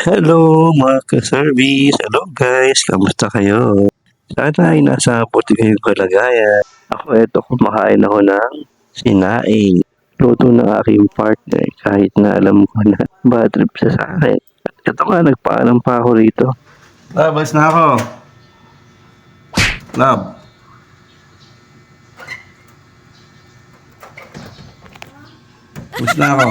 Hello mga ka-service. Hello guys, kamusta kayo? Sana ay nasa mabuti kayong kalagayan. Eto kumakain ako ng sinaing. Luto ng aking partner kahit na alam ko na bad trip siya sa akin. At ito nga, nagpaalam pa ako rito. Labas na ako. Lab. Labas na ako.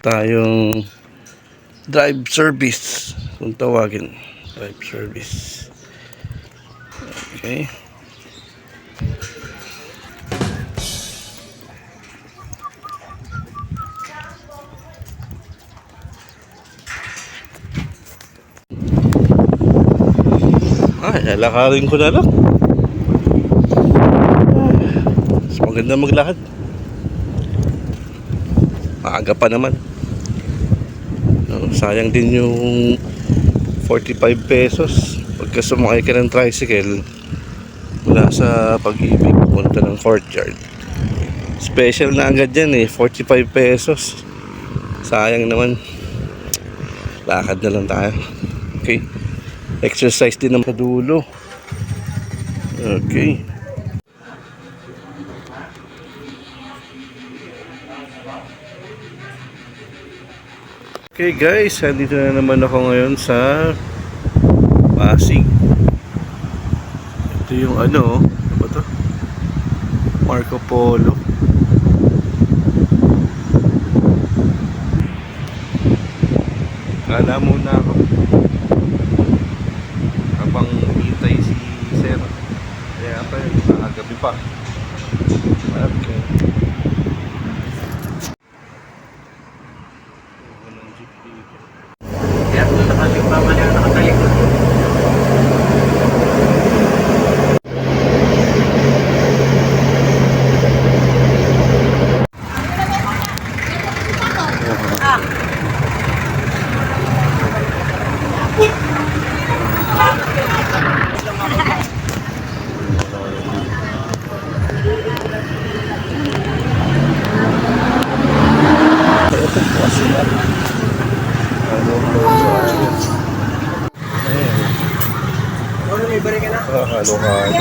Tayong drive service kung tawagin, drive service. Okay, lalakarin ko na lang. Mas maganda maglakad, maaga pa naman. Sayang din yung 45 pesos pagka sumakay ka ng tricycle mula sa Pag-ibig punta ng courtyard. Special na agad yan 45 pesos. Sayang naman, lakad na lang tayo. Okay, exercise din naman sa dulo. Okay, okay guys, andito na naman ako ngayon sa Pasig. Ito yung ano ba to? Marco Polo. Kala muna ako habang hintay si Sir. Kaya pa yun, gabi pa. Okay. Kaya ito sa kasi mama niya nakatalikod. Halo-halo.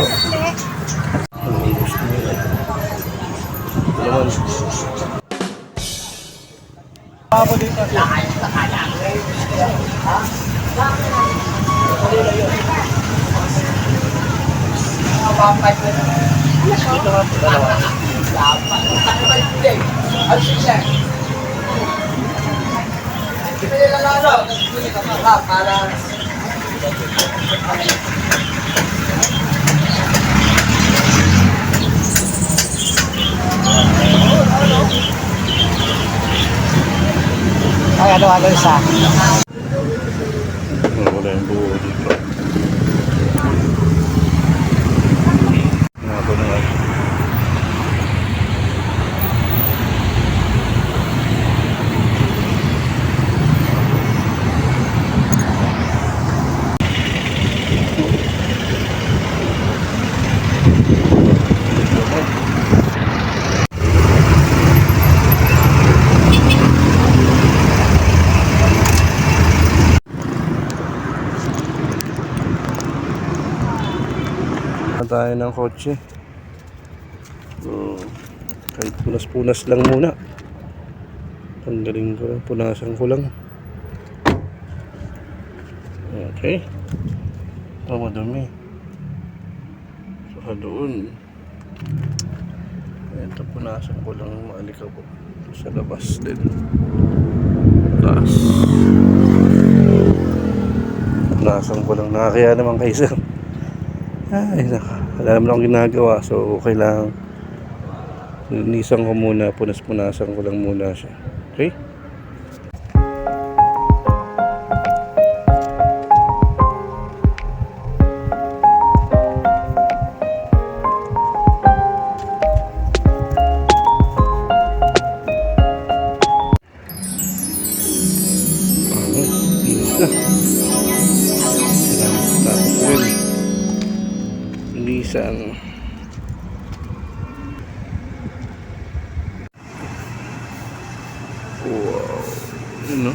Ay, ano isa? Wala yung buo dito. Nako na nga. Tayo ng kotse. Kahit punas-punas lang muna. Tanggalin ko lang, punasan ko lang. Okay, ito madumi. Saka doon, ito punasan ko lang, maalikabok sa labas din. Taas, punasan ko lang, nakakaya naman kayo sir. Ay, wala naman akong ginagawa, so kailangan linisan ko muna, punas-punasan ko lang muna siya. Okay? Linisan. Yun, no?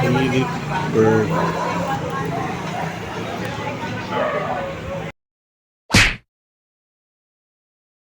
Philip Burger.